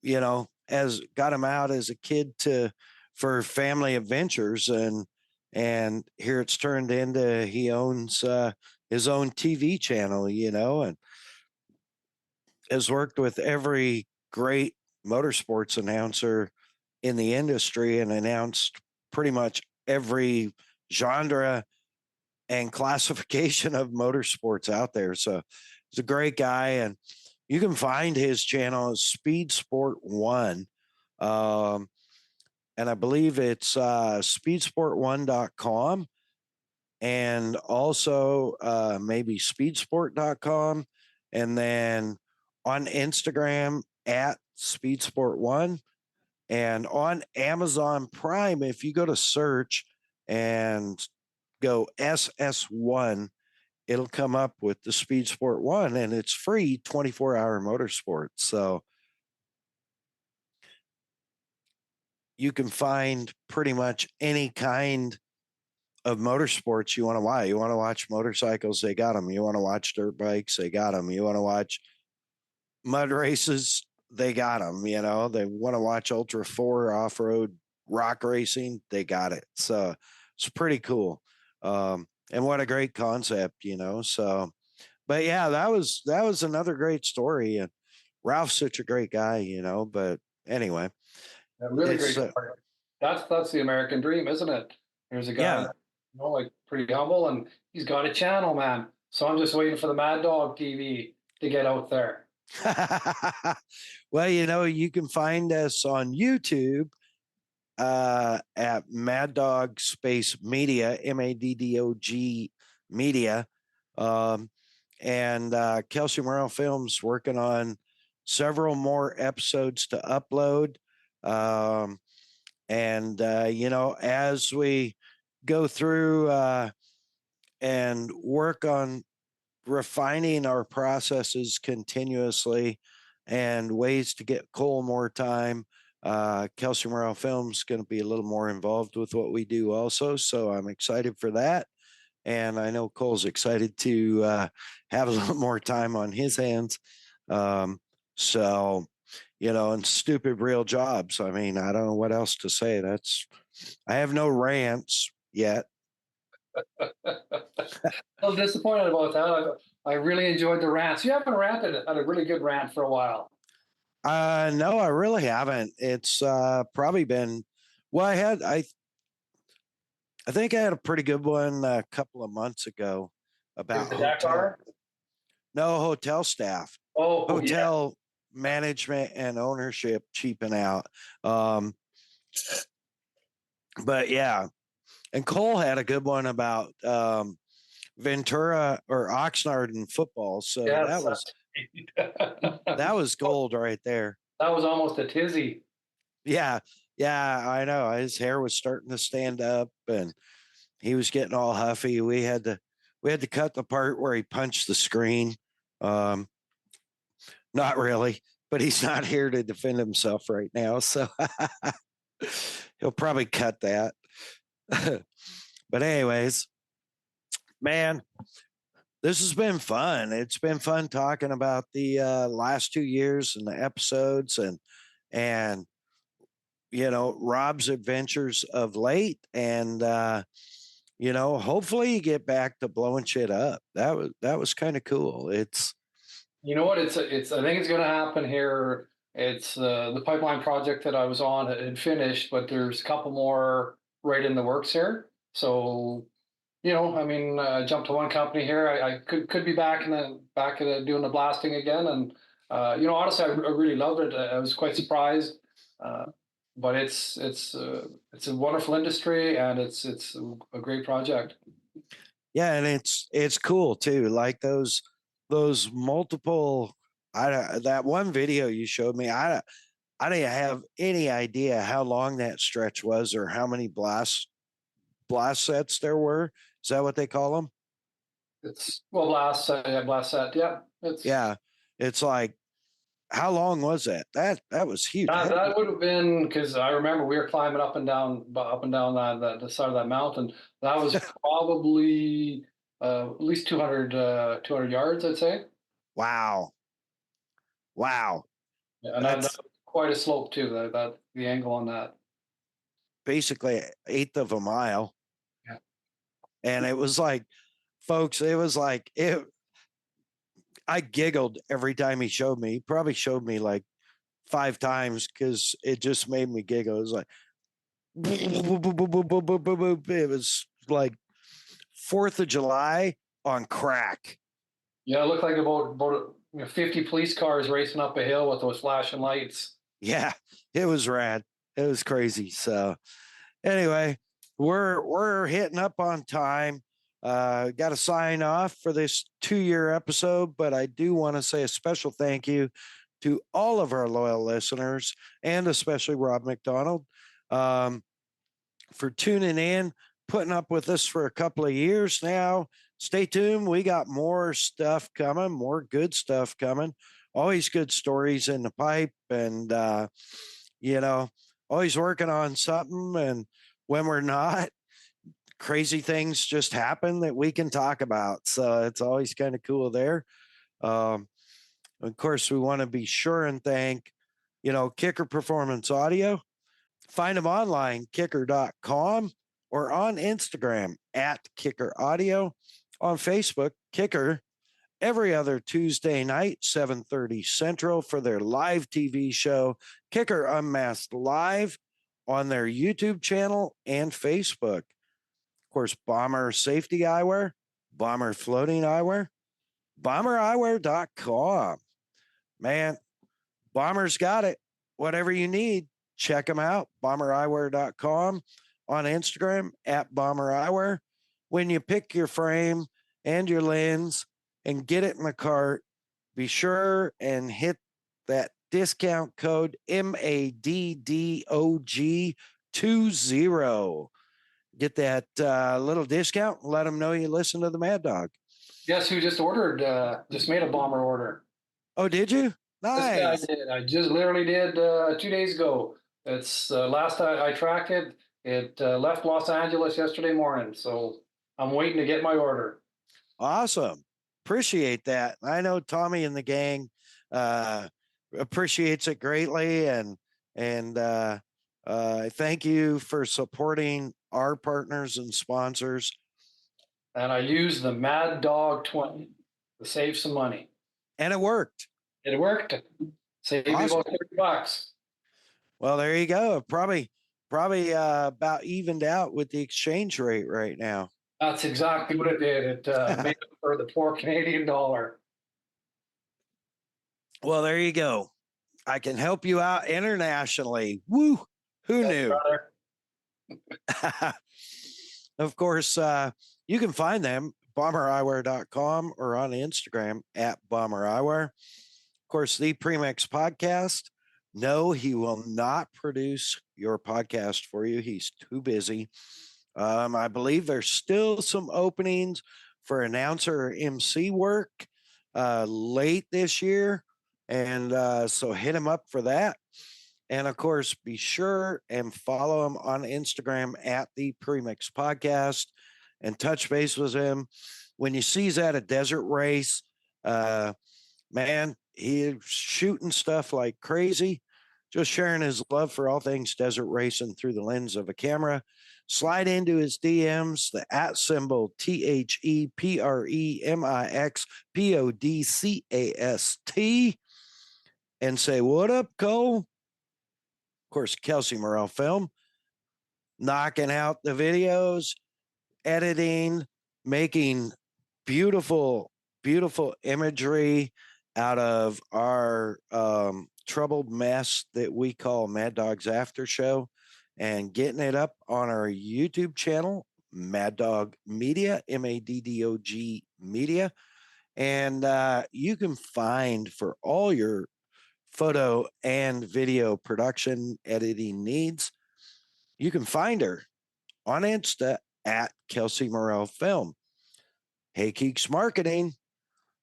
got him out as a kid for family adventures, and here it's turned into he owns his own TV channel, and has worked with every great motorsports announcer in the industry and announced pretty much every genre and classification of motorsports out there. So he's a great guy, and you can find his channel as Speed Sport One. And I believe it's speedsport1.com, and also maybe speedsport.com, and then on Instagram at speedsport1, and on Amazon Prime, if you go to search and go SS1, it'll come up with the Speed Sport 1, and it's free 24-hour motorsports. So you can find pretty much any kind of motorsports you want to watch. You want to watch motorcycles, they got them. You want to watch dirt bikes, they got them. You want to watch mud races, they got them. They want to watch Ultra 4 off-road rock racing, they got it. So it's pretty cool. And what a great concept, So, but yeah, that was another great story. And Ralph's such a great guy, But anyway, Really great story. That's the American dream, isn't it? There's a guy, yeah. like pretty humble, and he's got a channel, man. So I'm just waiting for the Mad Dog TV to get out there. Well, you can find us on YouTube at MAddOG Space Media, MAddOG Media. And Kelsey Morrell Films working on several more episodes to upload. As we go through and work on refining our processes continuously and ways to get Cole more time, Kelsey Morrell Films going to be a little more involved with what we do also. So I'm excited for that. And I know Cole's excited to have a little more time on his hands. And stupid real jobs. I mean, I don't know what else to say. I have no rants yet. I'm disappointed about that. I really enjoyed the rants. You haven't ranted at a really good rant for a while. No, I really haven't. It's probably been, well, I think I had a pretty good one a couple of months ago about the Dakar? Hotel staff. Oh, hotel management and ownership cheaping out. But yeah, and Cole had a good one about Ventura or Oxnard in football. So that was gold right there. That was almost a tizzy. Yeah, I know. His hair was starting to stand up, and he was getting all huffy. We had to cut the part where he punched the screen. Not really, but he's not here to defend himself right now, so he'll probably cut that. But anyways, man, this has been fun. It's been fun talking about the last 2 years and the episodes and Rob's adventures of late, and hopefully you get back to blowing shit up. That was kind of cool. It's, you know what? I think it's going to happen here. It's the pipeline project that I was on and finished, but there's a couple more right in the works here. So, I jumped to one company here. I could be back doing the blasting again. And, honestly, I really loved it. I was quite surprised. But it's a wonderful industry, and it's a great project. Yeah, and it's cool too. Like those multiple That one video you showed me, I didn't have any idea how long that stretch was or how many blast sets there were. Is that what they call them? It's well, blast set, yeah, blast set. Yeah, it's Yeah. It's like, how long was that? That was huge. that would have been because I remember we were climbing up and down that the side of that mountain. That was probably at least 200 yards, I'd say. Wow. Wow. Yeah, and That's that's quite a slope too. That the angle on that. basically an eighth of a mile. Yeah. And it was like, folks, it was like I giggled every time he showed me. He probably showed me like 5 times because it just made me giggle. It was like it was like 4th of July on crack. Yeah, it looked like about 50 police cars racing up a hill with those flashing lights. Yeah, it was rad. It was crazy. So anyway, we're hitting up on time. Got to sign off for this 2-year episode, but I do want to say a special thank you to all of our loyal listeners and especially Rob MacDonald for tuning in, putting up with us for a couple of years now. Stay tuned. We got more stuff coming, more good stuff coming. Always good stories in the pipe, and always working on something. And when we're not, crazy things just happen that we can talk about. So it's always kind of cool there. Of course, we want to be sure and thank, Kicker Performance Audio. Find them online, kicker.com, or on Instagram at Kicker Audio. On Facebook, Kicker, every other Tuesday night, 7:30 Central, for their live TV show, Kicker Unmasked Live, on their YouTube channel and Facebook. Of course, Bomber Safety Eyewear, Bomber Floating Eyewear, bombereyewear.com. Man, Bomber's got it. Whatever you need, check them out. Bombereyewear.com. On Instagram at Bomber Eyewear. When you pick your frame and your lens and get it in the cart, be sure and hit that discount code MAddOG20. Get that little discount and let them know you listen to the Mad Dog. Guess who just just made a bomber order? Oh, did you? Nice. This guy did. I just literally did 2 days ago. It's last I tracked it. It left Los Angeles yesterday morning. So I'm waiting to get my order. Awesome. Appreciate that. I know Tommy and the gang appreciates it greatly. And thank you for supporting our partners and sponsors. And I used the Mad Dog 20 to save some money. And it worked. It worked. Saved me about $30. Well, there you go. Probably about evened out with the exchange rate right now. That's exactly what it did. It made up for the poor Canadian dollar. Well, there you go. I can help you out internationally. Woo! Who knew? Of course, you can find them bombereyewear.com or on Instagram at bombereyewear. Of course, the Premix podcast. No, he will not produce your podcast for you. He's too busy. I believe there's still some openings for announcer or MC work late this year. And so hit him up for that. And of course, be sure and follow him on Instagram at the Premix Podcast and touch base with him. When you see he's at a desert race, man, he's shooting stuff like crazy, just sharing his love for all things desert racing through the lens of a camera. Slide into his DMs, the @ ThePremixPodcast, and say, "What up, Cole?" Of course, Kelsey Morrell Film, knocking out the videos, editing, making beautiful, beautiful imagery out of our troubled mess that we call Mad Dog's After Show, and getting it up on our YouTube channel, Mad Dog Media, MAddOG Media. And you can find for all your photo and video production editing needs, you can find her on Insta at Kelsey Morel Film. Hey Keeks Marketing,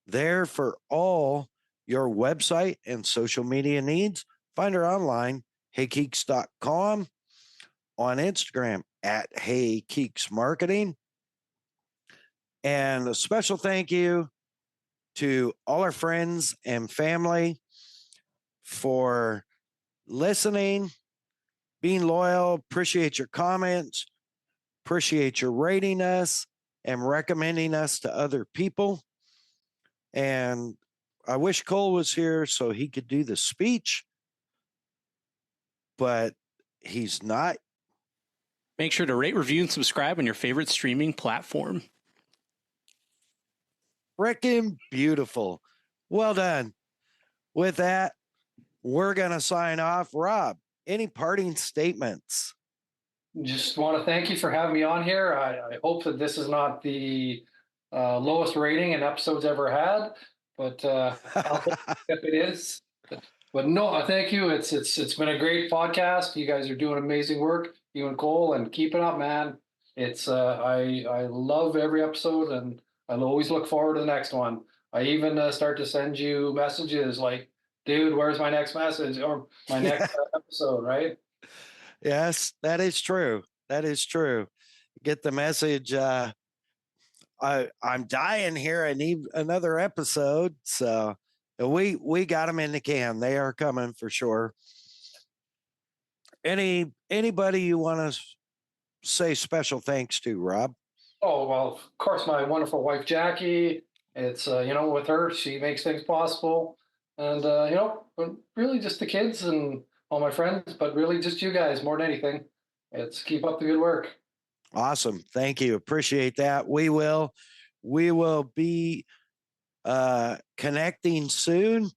there for all your website and social media needs. Find her online, heykeeks.com, on Instagram at Hey Keeks Marketing. And a special thank you to all our friends and family for listening, being loyal. Appreciate your comments, appreciate your rating us and recommending us to other people. And I wish Cole was here so he could do the speech, but he's not. Make sure to rate, review, and subscribe on your favorite streaming platform. Frickin' beautiful. Well done. With that, we're going to sign off. Rob, any parting statements? Just want to thank you for having me on here. I hope that this is not the lowest rating an episode's ever had, but if it is, but no, thank you. It's been a great podcast. You guys are doing amazing work, you and Cole, and keep it up, man. It's I love every episode, and I'll always look forward to the next one. I even start to send you messages like, dude, where's my next message or my next episode, right? Yes, that is true. That is true. Get the message. I'm dying here. I need another episode. So we got them in the can. They are coming for sure. Anybody you want to say special thanks to, Rob? Oh, well, of course, my wonderful wife, Jackie. It's, with her, she makes things possible. And, really just the kids and all my friends, but really just you guys more than anything. It's keep up the good work. Awesome. Thank you. Appreciate that. We will be connecting soon.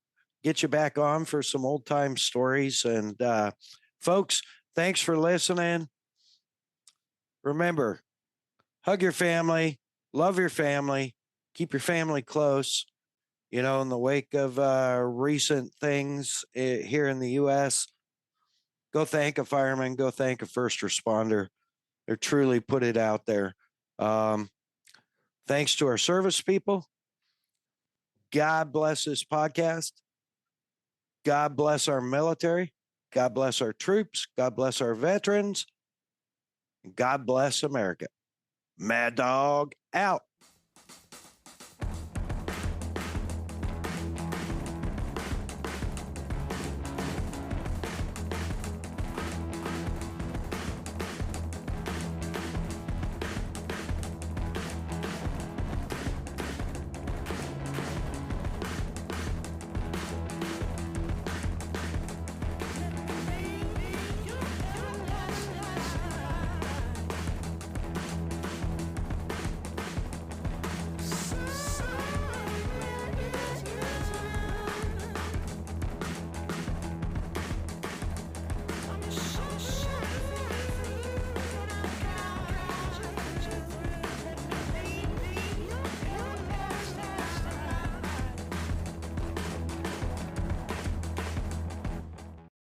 Get you back on for some old time stories. And folks, thanks for listening. Remember, hug your family, love your family, keep your family close. In the wake of recent things here in the U.S., go thank a fireman, go thank a first responder. They're truly put it out there. Thanks to our service people. God bless this podcast. God bless our military. God bless our troops. God bless our veterans. God bless America. Mad Dog out.